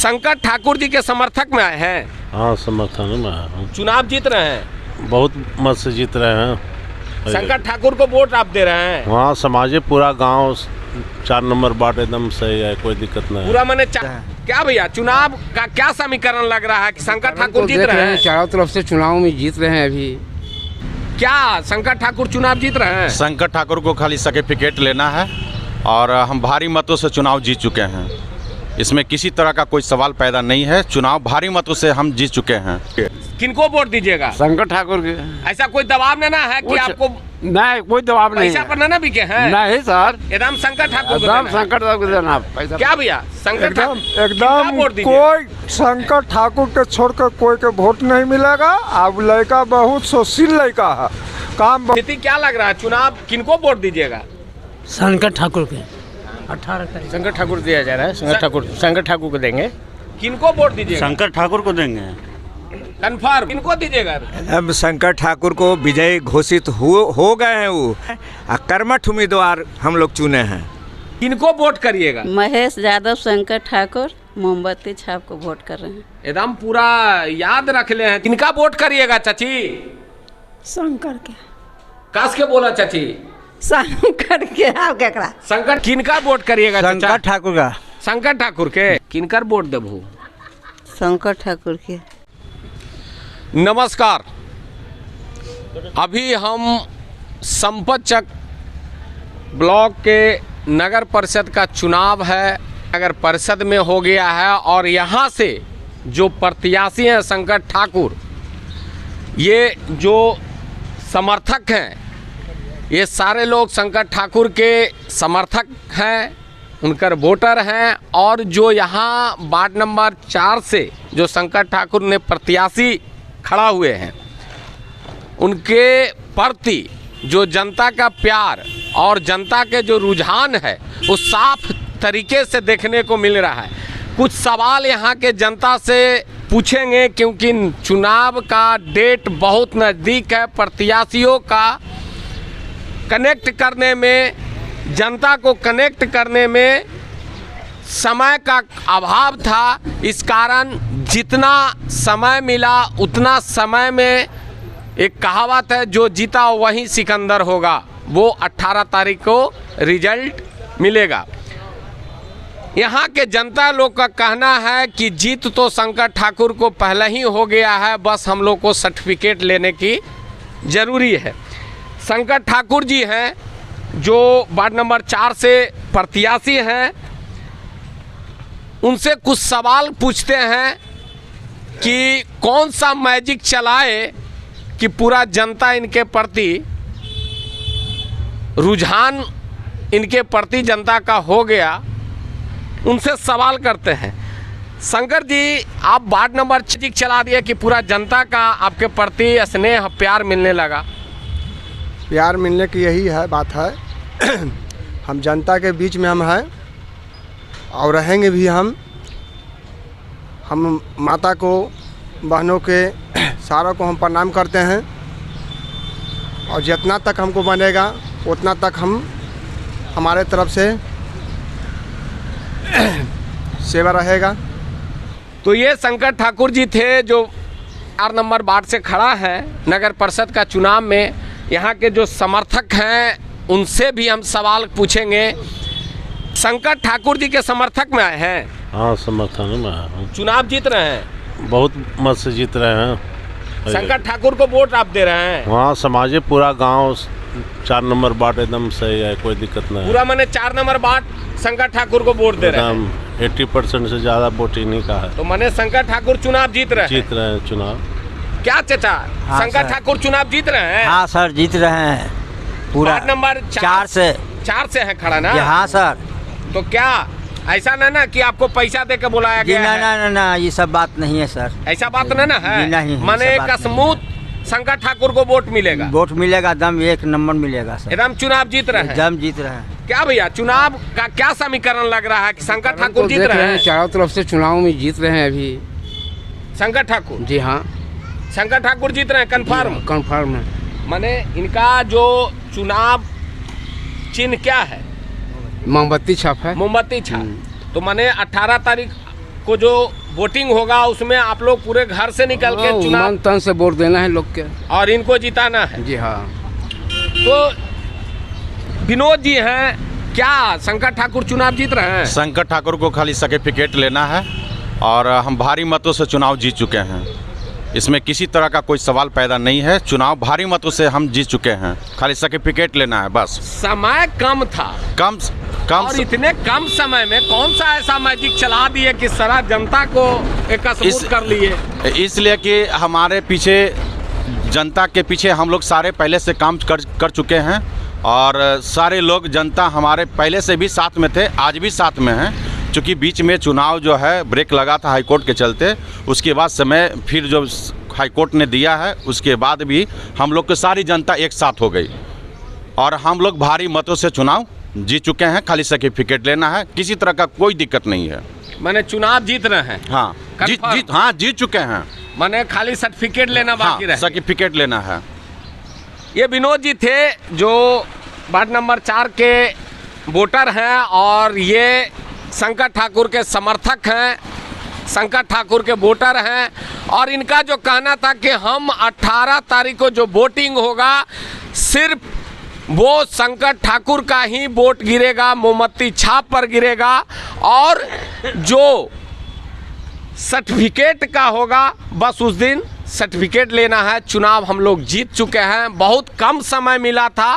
शंकर ठाकुर जी के समर्थक में आए हैं। हाँ, समर्थन में आया हूँ। चुनाव जीत रहे हैं, बहुत मत से जीत रहे हैं। शंकर ठाकुर को वोट आप दे रहे हैं। वहाँ समाजे पूरा गांव 4 नंबर वार्ड एकदम सही है, कोई दिक्कत नहीं है। पूरा मैंने क्या भैया चुनाव का क्या समीकरण लग रहा है कि शंकर ठाकुर जीत रहे हैं? चारों तरफ से चुनाव में जीत रहे हैं अभी। क्या शंकर ठाकुर चुनाव जीत रहे हैं? शंकर ठाकुर को खाली सर्टिफिकेट लेना है और हम भारी मतों से चुनाव जीत चुके हैं। इसमें किसी तरह का कोई सवाल पैदा नहीं है। चुनाव भारी मतों से हम जीत चुके हैं। किनको वोट दीजिएगा? शंकर ठाकुर के। ऐसा कोई दबाव ना है कि आपको? नहीं, कोई दबाव नहीं। पैसा पर ना बिके हैं? नहीं सर, एकदम शंकर ठाकुर को एकदम देना है। शंकर ठाकुर देना पैसा। क्या भैया शंकर ठाकुर एकदम वोट दीजिए? कोई शंकर ठाकुर के छोड़कर कोई के वोट नहीं मिलेगा। अब लड़का बहुत सुशील लड़का है, काम स्थिति क्या लग रहा है? चुनाव किनको वोट दीजिएगा? शंकर ठाकुर के 18 तारीख शंकर ठाकुर दिया जा रहा है। शंकर ठाकुर को देंगे। किनको वोट दीजिएगा? शंकर ठाकुर को देंगे। कंफर्म किनको दीजिएगा? अब शंकर ठाकुर को विजयी घोषित हो गए हैं। वो कर्मठ उम्मीदवार हम लोग चुने हैं। किनको वोट करिएगा? महेश यादव, शंकर ठाकुर, मोमबत्ती छाप को वोट कर रहे हैं। एकदम पूरा याद रख ले हैं। किनका वोट करिएगा चाची? शंकर के। कस के बोला चाची? शंकर के। आप केकरा? शंकर किनका वोट करिएगा? शंकर ठाकुर का। शंकर ठाकुर के। किनकर वोट देबू? शंकर ठाकुर के। नमस्कार, अभी हम संपतचक ब्लॉक के नगर परिषद का चुनाव है। नगर परिषद में हो गया है और यहाँ से जो प्रत्याशी हैं शंकर ठाकुर, ये जो समर्थक हैं, ये सारे लोग शंकर ठाकुर के समर्थक हैं, उनकर वोटर हैं। और जो यहाँ वार्ड नंबर 4 से जो शंकर ठाकुर ने प्रत्याशी खड़ा हुए हैं, उनके प्रति जो जनता का प्यार और जनता के जो रुझान है वो साफ तरीके से देखने को मिल रहा है। कुछ सवाल यहाँ के जनता से पूछेंगे क्योंकि चुनाव का डेट बहुत नज़दीक है। प्रत्याशियों का कनेक्ट करने में, जनता को कनेक्ट करने में समय का अभाव था। इस कारण जितना समय मिला उतना समय में, एक कहावत है, जो जीता वही सिकंदर होगा। वो 18 तारीख को रिजल्ट मिलेगा। यहाँ के जनता लोग का कहना है कि जीत तो शंकर ठाकुर को पहले ही हो गया है, बस हम लोग को सर्टिफिकेट लेने की ज़रूरी है। शंकर ठाकुर जी हैं जो वार्ड नंबर 4 से प्रत्याशी हैं। उनसे कुछ सवाल पूछते हैं कि कौन सा मैजिक चलाए कि पूरा जनता इनके प्रति, रुझान इनके प्रति जनता का हो गया। उनसे सवाल करते हैं। शंकर जी, आप वार्ड नंबर 6 चला दिए कि पूरा जनता का आपके प्रति स्नेह प्यार मिलने लगा? प्यार मिलने की यही है बात है। हम जनता के बीच में हम हैं और रहेंगे भी। हम माता को, बहनों के, सारों को हम प्रणाम करते हैं और जितना तक हमको बनेगा उतना तक हम हमारे तरफ से सेवा रहेगा। तो ये शंकर ठाकुर जी थे जो 4 नंबर वार्ड से खड़ा है नगर परिषद का चुनाव में। यहाँ के जो समर्थक हैं उनसे भी हम सवाल पूछेंगे। शंकर ठाकुर जी के समर्थक में आए हैं। हाँ, समर्थन में आया हूँ। चुनाव जीत रहे हैं, बहुत मत से जीत रहे हैं। शंकर ठाकुर को वोट आप दे रहे हैं। वहाँ समाजे पूरा गांव 4 नंबर वार्ड एकदम सही है, कोई दिक्कत नहीं है। पूरा मैंने 4 नंबर वार्ड शंकर ठाकुर को वोट दे रहे हैं। 80% से ज़्यादा वोट इन्हीं का है। तो मैंने शंकर ठाकुर चुनाव जीत रहे हैं चुनाव। क्या चाचा? हाँ, शंकर ठाकुर चुनाव जीत रहे हैं? हाँ सर, जीत रहे हैं पूरा। वार्ड नंबर 4 से है खड़ा ना? हाँ सर। तो क्या ऐसा ना कि आपको पैसा दे के बुलाया गया है? ना, ये सब बात नहीं है सर। ऐसा बात ना है? नहीं, माने कसमूत शंकर ठाकुर को वोट मिलेगा? वोट मिलेगा, दम 1 नंबर मिलेगा सर। एकदम चुनाव जीत रहे हैं? एकदम जीत रहे हैं। क्या भैया चुनाव का क्या समीकरण लग रहा है कि शंकर ठाकुर जीत रहे हैं? चारों तरफ से चुनाव में जीत रहे हैं अभी। शंकर ठाकुर? जी हाँ, शंकर ठाकुर जीत रहे हैं। कंफर्म है। माने इनका जो चुनाव चिन्ह क्या है? मोमबत्ती छाप है। मोमबत्ती छाप। तो माने 18 तारीख को जो वोटिंग होगा उसमें आप लोग पूरे घर से निकल के चुनाव मन तन से वोट देना है लोग के। और इनको जिताना है। जी हाँ। तो विनोद जी हैं, क्या शंकर ठाकुर चुनाव जीत रहे हैं? शंकर ठाकुर को खाली सर्टिफिकेट लेना है और हम भारी मतों से चुनाव जीत चुके हैं। इसमें किसी तरह का कोई सवाल पैदा नहीं है। चुनाव भारी मतों से हम जीत चुके हैं, खाली सर्टिफिकेट लेना है बस। समय कम था, कम और इतने कम समय में कौन सा ऐसा मैजिक चला दिए कि सारा जनता को एकजुट कर लिए? इसलिए कि हमारे पीछे, जनता के पीछे हम लोग सारे पहले से काम कर चुके हैं और सारे लोग, जनता हमारे पहले से भी साथ में थे, आज भी साथ में हैं। चूँकि बीच में चुनाव जो है ब्रेक लगा था हाईकोर्ट के चलते, उसके बाद समय फिर जो हाईकोर्ट ने दिया है उसके बाद भी हम लोग की सारी जनता एक साथ हो गई और हम लोग भारी मतों से चुनाव जीत चुके हैं। खाली सर्टिफिकेट लेना है, किसी तरह का कोई दिक्कत नहीं है। मैंने चुनाव जीत रहे हैं? हाँ जीत चुके हैं। मैंने खाली सर्टिफिकेट लेना बाकी रहे। सर्टिफिकेट लेना है। ये विनोद जी थे जो वार्ड नंबर 4 के वोटर हैं और ये शंकर ठाकुर के समर्थक हैं, शंकर ठाकुर के वोटर हैं। और इनका जो कहना था कि हम 18 तारीख को जो वोटिंग होगा सिर्फ वो शंकर ठाकुर का ही वोट गिरेगा, मोमबत्ती छाप पर गिरेगा, और जो सर्टिफिकेट का होगा बस उस दिन सर्टिफिकेट लेना है। चुनाव हम लोग जीत चुके हैं। बहुत कम समय मिला था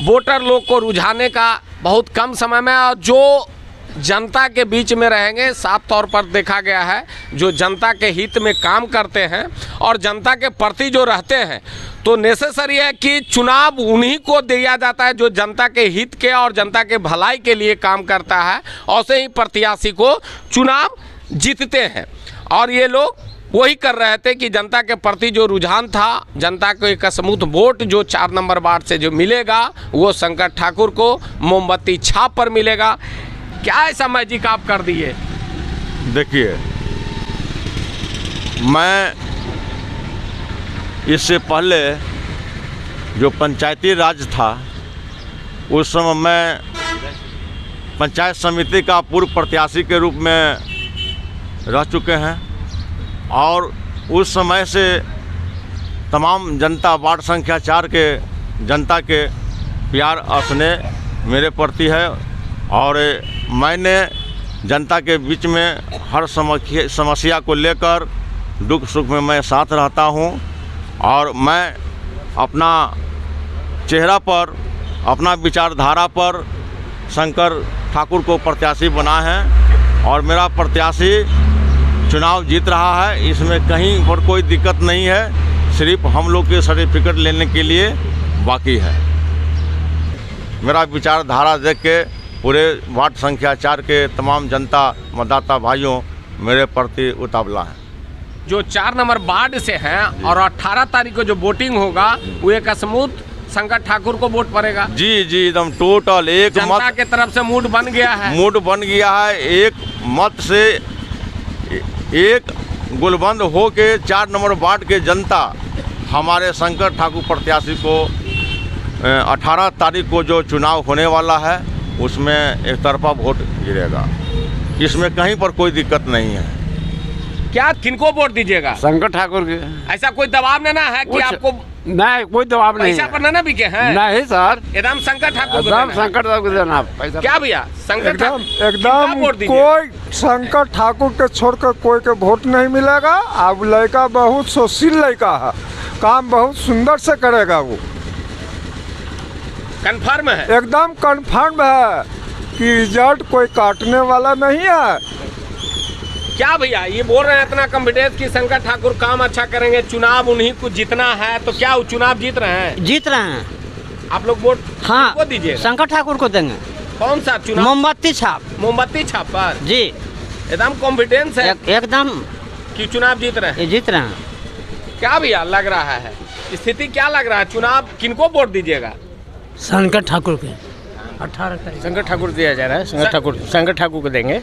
वोटर लोग को रुझाने का, बहुत कम समय में, और जो जनता के बीच में रहेंगे, साफ तौर पर देखा गया है जो जनता के हित में काम करते हैं और जनता के प्रति जो रहते हैं, तो नेसेसरी है कि चुनाव उन्हीं को दिया जाता है जो जनता के हित के और जनता के भलाई के लिए काम करता है। ऐसे ही प्रत्याशी को चुनाव जीतते हैं और ये लोग वही कर रहे थे कि जनता के प्रति जो रुझान था, जनता को एक समूह वोट जो 4 नंबर वार्ड से जो मिलेगा वो शंकर ठाकुर को मोमबत्ती छाप पर मिलेगा। क्या ऐसा मैजिक आप कर दिए? देखिए, मैं इससे पहले जो पंचायती राज था उस समय मैं पंचायत समिति का पूर्व प्रत्याशी के रूप में रह चुके हैं और उस समय से तमाम जनता, वार्ड संख्या 4 के जनता के प्यार स्नेह मेरे प्रति है और मैंने जनता के बीच में हर समस्या को लेकर दुख सुख में मैं साथ रहता हूं और मैं अपना चेहरा पर, अपना विचारधारा पर शंकर ठाकुर को प्रत्याशी बना है और मेरा प्रत्याशी चुनाव जीत रहा है। इसमें कहीं पर कोई दिक्कत नहीं है, सिर्फ हम लोग के सर्टिफिकेट लेने के लिए बाकी है। मेरा विचारधारा देख के पूरे वार्ड संख्या 4 के तमाम जनता, मतदाता भाइयों मेरे प्रति उतावला है। जो 4 नंबर वार्ड से हैं और 18 तारीख को जो वोटिंग होगा वो एक स्मूथ शंकर ठाकुर को वोट पड़ेगा। जी जी, एकदम टोटल एक जनता के तरफ से मूड बन गया है। मूड बन गया है। एक मत से एक गुलबंद हो के 4 नंबर वार्ड के जनता हमारे शंकर ठाकुर प्रत्याशी को 18 तारीख को जो चुनाव होने वाला है उसमें एक तरफा वोट गिरेगा। इसमें कहीं पर कोई दिक्कत नहीं है। क्या किनको वोट दीजिएगा? शंकर ठाकुर के। ऐसा कोई दबाव ना है कि आपको? नहीं, कोई दबाव नहीं। पैसा पर ना बिके हैं? नहीं सर, एकदम शंकर ठाकुर, एकदम शंकर ठाकुर देना पैसा। क्या भैया, शंकर ठाकुर एकदम कोई शंकर ठाकुर के छोड़कर कोई के वोट नहीं मिलेगा। अब लड़का बहुत सुशील लड़का है, काम बहुत सुंदर से करेगा। वो कंफर्म है? एकदम कंफर्म है कि रिजल्ट कोई काटने वाला नहीं है। क्या भैया ये बोल रहे हैं इतना कॉन्फिडेंस कि शंकर ठाकुर काम अच्छा करेंगे, चुनाव उन्हीं को जीतना है, तो क्या वो चुनाव जीत रहे हैं? जीत रहे हैं। आप लोग वोट हाँ दीजिए, शंकर ठाकुर को देंगे। कौन सा चुनाव? मोमबत्ती छाप। मोमबत्ती छाप पर? जी, एकदम कॉन्फिडेंस है एकदम कि चुनाव जीत रहे हैं। जीत रहे हैं। क्या भैया लग रहा है, स्थिति क्या लग रहा है? चुनाव किनको वोट दीजिएगा? शंकर ठाकुर के 18 तारीख शंकर ठाकुर दिया जा रहा है। शंकर ठाकुर को देंगे।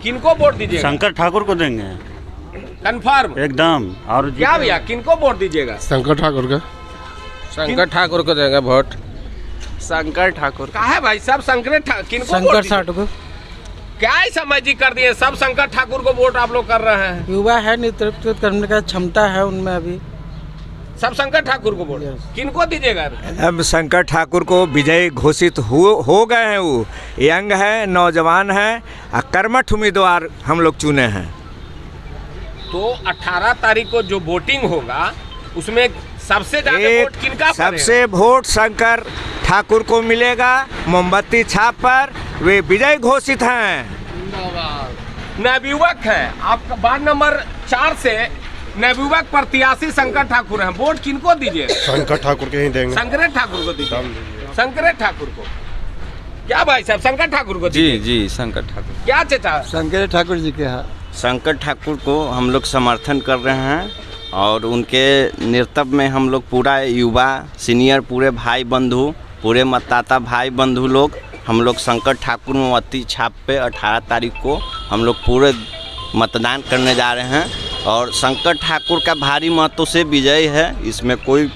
किनको वोट दीजिएगा? शंकर ठाकुर को देंगे कंफर्म एकदम। और क्या भैया किनको वोट दीजिएगा? शंकर ठाकुर का। शंकर ठाकुर को देंगे वोट। शंकर ठाकुर का है भाई, सब शंकर ठाकुर। किनको शंकर ठाकुर। क्या ऐसा मैजिक कर दिए सब शंकर ठाकुर को वोट आप लोग कर रहे हैं? युवा है, नेतृत्व करने का क्षमता है उनमें अभी। सब शंकर ठाकुर को वोट किनको दीजिएगा? अब शंकर ठाकुर को विजयी घोषित हो गए हैं। वो यंग है, नौजवान है और कर्मठ उम्मीदवार हम लोग चुने हैं। तो 18 तारीख को जो वोटिंग होगा उसमें सबसे ज्यादा वोट किनका पड़ेगा? सबसे वोट शंकर ठाकुर को मिलेगा। मोमबत्ती छाप पर वे विजयी घोषित हैं। नवयुवक है आपका वार्ड नंबर 4 से नवयुवक प्रत्याशी शंकर ठाकुर हैं। वोट किनको दीजिए? शंकर ठाकुर के ही देंगे। शंकर ठाकुर को दीजिए। शंकर ठाकुर को क्या भाई साहब? शंकर ठाकुर को जी जी शंकर ठाकुर। क्या चाचा? शंकर ठाकुर जी के हैं। शंकर ठाकुर को हम लोग समर्थन कर रहे हैं और उनके नेतृत्व में हम लोग पूरा युवा सीनियर पूरे भाई बंधु पूरे मतदाता भाई बंधु लोग हम लोग शंकर ठाकुर मोमबत्ती छाप पे 18 तारीख को हम लोग पूरे मतदान करने जा रहे हैं और शंकर ठाकुर का भारी मतों से विजय है, इसमें कोई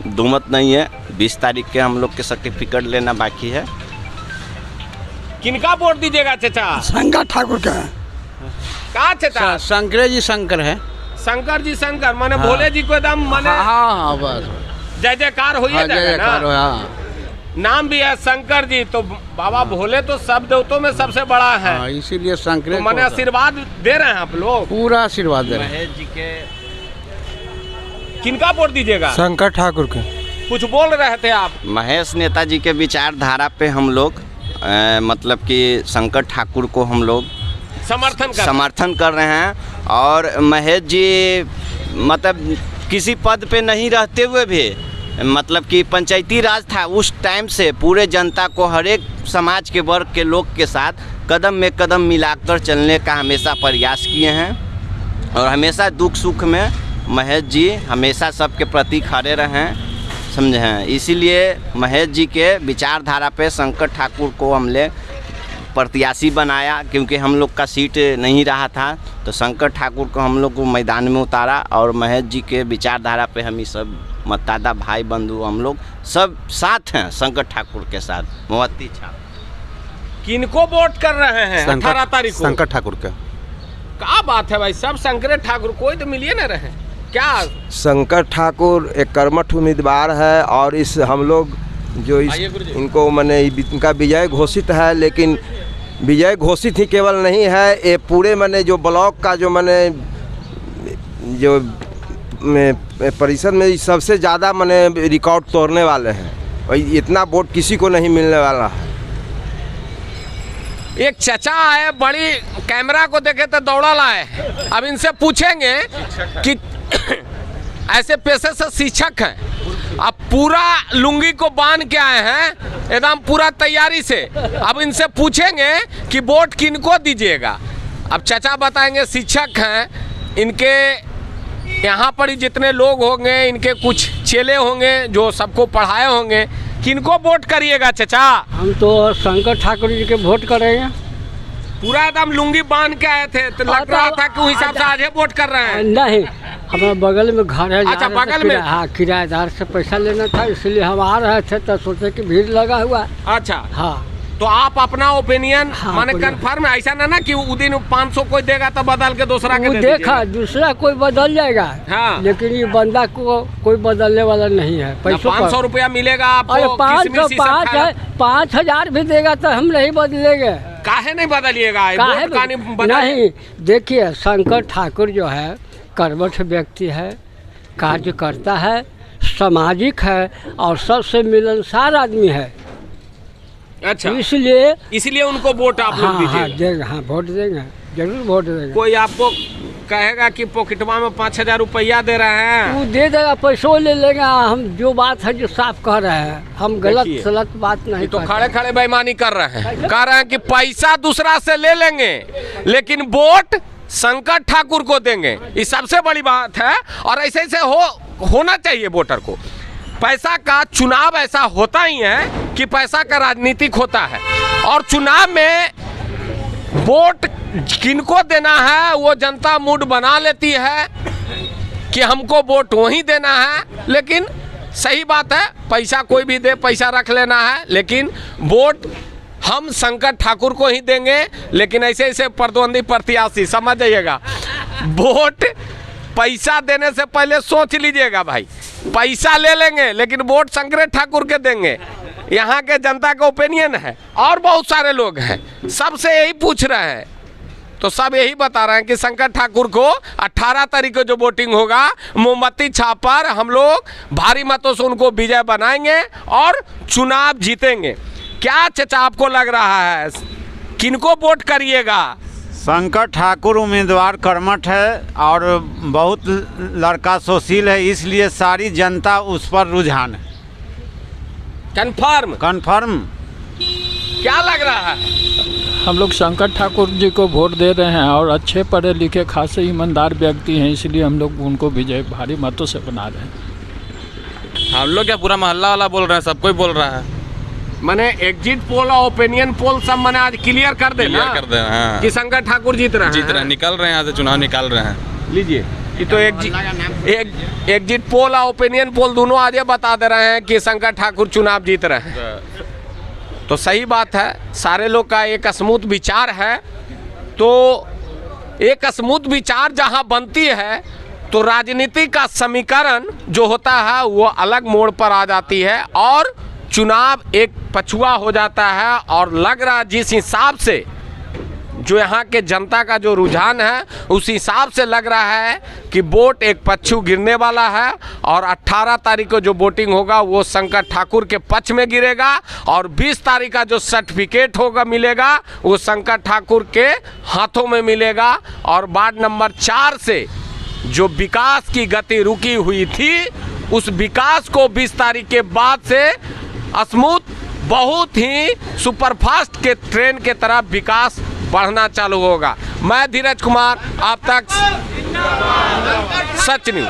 दुमत नहीं है। 20 तारीख के हम लोग के सर्टिफिकेट लेना बाकी है। किनका वोट दीजिएगा चाचा? शंकर ठाकुर का। कहा चाचा? शंकर जी शंकर है। शंकर जी शंकर माने भोले जी को एकदम माने हाँ बस जय जयकार हो जाएगा। नाम भी है शंकर जी, तो बाबा भोले तो सब देवतों में सबसे बड़ा है, इसीलिए शंकर तो माने आशीर्वाद दे रहे हैं आप लोग? पूरा आशीर्वाद दे रहे हैं। महेश जी के किनका वोट दीजिएगा? शंकर ठाकुर के। कुछ बोल रहे थे आप? महेश नेताजी के विचारधारा पे हम लोग मतलब कि शंकर ठाकुर को हम लोग समर्थन कर रहे हैं और महेश जी मतलब किसी पद पे नहीं रहते हुए भी मतलब कि पंचायती राज था उस टाइम से पूरे जनता को हर एक समाज के वर्ग के लोग के साथ कदम में कदम मिलाकर चलने का हमेशा प्रयास किए हैं और हमेशा दुख सुख में महेश जी हमेशा सबके प्रति खड़े रहें, समझे हैं। इसीलिए महेश जी के विचारधारा पे शंकर ठाकुर को हमने प्रत्याशी बनाया क्योंकि हम लोग का सीट नहीं रहा था, तो शंकर ठाकुर को हम लोग को मैदान में उतारा और महेश जी के विचारधारा पे हम ही सब मतदाता भाई बंधु हम लोग सब साथ हैं शंकर ठाकुर के साथ। मोमबत्ती छाप किनको वोट कर रहे हैं 18 तारीख को? शंकर ठाकुर का। क्या बात है भाई, सब शंकर ठाकुर, कोई तो मिलिए ना रहे क्या? शंकर ठाकुर एक कर्मठ उम्मीदवार है और इस हम लोग जो इनको मैंने इनका विजय घोषित है, लेकिन विजय घोषित ही केवल नहीं है, ये पूरे मैंने जो ब्लॉक का जो मैंने जो परिषद में सबसे ज़्यादा मैंने रिकॉर्ड तोड़ने वाले हैं और इतना वोट किसी को नहीं मिलने वाला है। एक चचा आए बड़ी कैमरा को देखे तो दौड़ा लाए। अब इनसे पूछेंगे कि ऐसे पेशे से शिक्षक हैं, अब पूरा लुंगी को बांध के आए हैं एकदम पूरा तैयारी से। अब इनसे पूछेंगे कि वोट किनको दीजिएगा। अब चचा बताएंगे शिक्षक हैं, इनके यहाँ पर ही जितने लोग होंगे इनके कुछ चेले होंगे जो सबको पढ़ाए होंगे। किनको वोट करिएगा चचा? हम तो शंकर ठाकुर जी के वोट करेंगे। पूरा एकदम लुंगी बांध के आए थे तो लग रहा था कि उस हिसाब से आज वोट कर रहे हैं। नहीं, हमारे बगल में घर है। अच्छा, बगल में? हाँ, किराएदार से पैसा लेना था इसलिए हम आ रहे थे तो सोचे कि भीड़ लगा हुआ। अच्छा हाँ, तो आप अपना ओपिनियन हाँ, माने कंफर्म है, ऐसा ना कि वो दिन 500 कोई देगा तो बदल के दूसरा के दे देखा दूसरा कोई बदल जाएगा। हाँ। लेकिन ये बंदा को कोई बदलने वाला नहीं है। पैसों 500 रुपया मिलेगा अरे आपको। 5,000 भी देगा तो हम नहीं बदलेंगे। काहे नहीं बदलिएगा? नहीं, देखिए शंकर ठाकुर जो है कर्मठ व्यक्ति है, कार्यकर्ता है, सामाजिक है और सबसे मिलनसार आदमी है। अच्छा, इसलिए उनको वोट आप लोग दीजिएगा? हाँ, वोट देंगे, जरूर वोट देंगे। कोई आपको कहेगा कि पॉकेटवा में 5,000 रुपया दे रहे हैं, वो दे देगा, पैसों ले लेंगे। हम जो बात है जो साफ कह रहे हैं, हम गलत बात नहीं। तो खड़े खड़े बेईमानी कर रहे हैं, कह रहे हैं कि पैसा दूसरा से ले लेंगे लेकिन वोट शंकर ठाकुर को देंगे। ये सबसे बड़ी बात है और ऐसे ऐसे होना चाहिए वोटर को। पैसा का चुनाव ऐसा होता ही है कि पैसा का राजनीतिक होता है और चुनाव में वोट किनको देना है वो जनता मूड बना लेती है कि हमको वोट वहीं देना है। लेकिन सही बात है, पैसा कोई भी दे, पैसा रख लेना है, लेकिन वोट हम शंकर ठाकुर को ही देंगे, लेकिन ऐसे ऐसे प्रतिद्वंदी प्रत्याशी समझ जाइएगा, वोट पैसा देने से पहले सोच लीजिएगा भाई, पैसा ले लेंगे लेकिन वोट शंकर ठाकुर के देंगे। यहाँ के जनता का ओपिनियन है और बहुत सारे लोग हैं, सबसे यही पूछ रहे हैं, तो सब यही बता रहे हैं कि शंकर ठाकुर को 18 तारीख को जो वोटिंग होगा मोमबत्ती छापर हम लोग भारी मतों से उनको विजय बनाएंगे और चुनाव जीतेंगे। क्या चचा आपको लग रहा है, किनको वोट करिएगा? शंकर ठाकुर उम्मीदवार कर्मठ है और बहुत लड़का सुशील है, इसलिए सारी जनता उस पर रुझान है। कन्फर्म क्या लग रहा है? हम लोग शंकर ठाकुर जी को वोट दे रहे हैं और अच्छे पढ़े लिखे खासे ईमानदार व्यक्ति हैं, इसलिए हम लोग उनको विजय भारी मतों से बना रहे हैं। हम लोग क्या पूरा मोहल्ला वाला बोल रहे हैं, सब कोई बोल रहा है। मैंने एग्जिट पोल और ओपिनियन पोल सब मैंने आज क्लियर कर देना हाँ। कि शंकर ठाकुर जीत रहे हैं, निकल रहे हैं, यहाँ से चुनाव निकाल रहे हैं। लीजिए ये तो एग्जिट पोल और ओपिनियन पोल दोनों आज ये बता दे रहे हैं कि शंकर ठाकुर चुनाव जीत रहे हैं, तो सही बात है। सारे लोग का एक स्मूथ विचार है, तो एक स्मूथ विचार जहां बनती है तो राजनीति का समीकरण जो होता है वो अलग मोड़ पर आ जाती है और चुनाव एक पछुआ हो जाता है। और लग रहा जिस हिसाब से जो यहाँ के जनता का जो रुझान है उस हिसाब से लग रहा है कि वोट एक पक्षु गिरने वाला है और 18 तारीख को जो वोटिंग होगा वो शंकर ठाकुर के पक्ष में गिरेगा और 20 तारीख का जो सर्टिफिकेट होगा मिलेगा वो शंकर ठाकुर के हाथों में मिलेगा। और वार्ड नंबर 4 से जो विकास की गति रुकी हुई थी उस विकास को 20 तारीख के बाद से स्मूथ बहुत ही सुपरफास्ट के ट्रेन के तरफ विकास बढ़ना चालू होगा। मैं धीरज कुमार, आप तक सच न्यूज़।